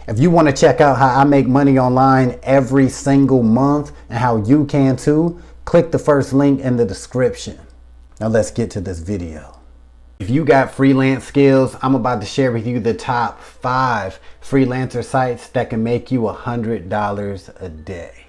If you want to check out how I make money online every single month and how you can too, click the first link in the description. Now let's get to this video. If you got freelance skills, I'm about to share with you the top 5 freelancer sites that can make you $100 a day.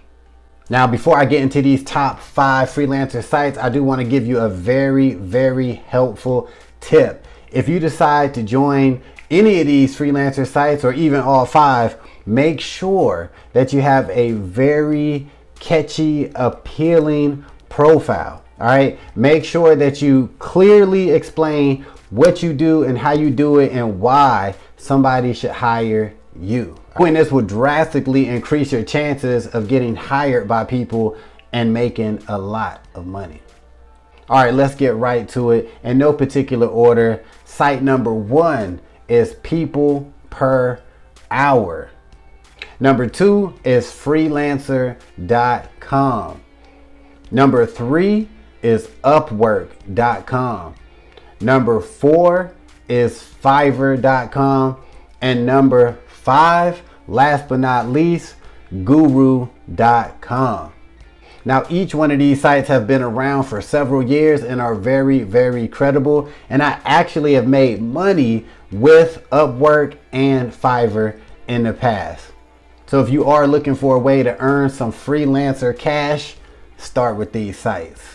Now, before I get into these top 5 freelancer sites, I do want to give you a very, very helpful tip. If you decide to join any of these freelancer sites or even all 5, make sure that you have a very catchy, appealing profile. All right. Make sure that you clearly explain what you do and how you do it and why somebody should hire you. And this will drastically increase your chances of getting hired by people and making a lot of money. All right, let's get right to it in no particular order. Site number 1 is people per hour. Number 2 is freelancer.com. Number 3 is upwork.com. Number 4 is fiverr.com. And number 5, last but not least, guru.com. Now, each one of these sites have been around for several years and are very, very credible. And I actually have made money with Upwork and Fiverr in the past. So if you are looking for a way to earn some freelancer cash, start with these sites.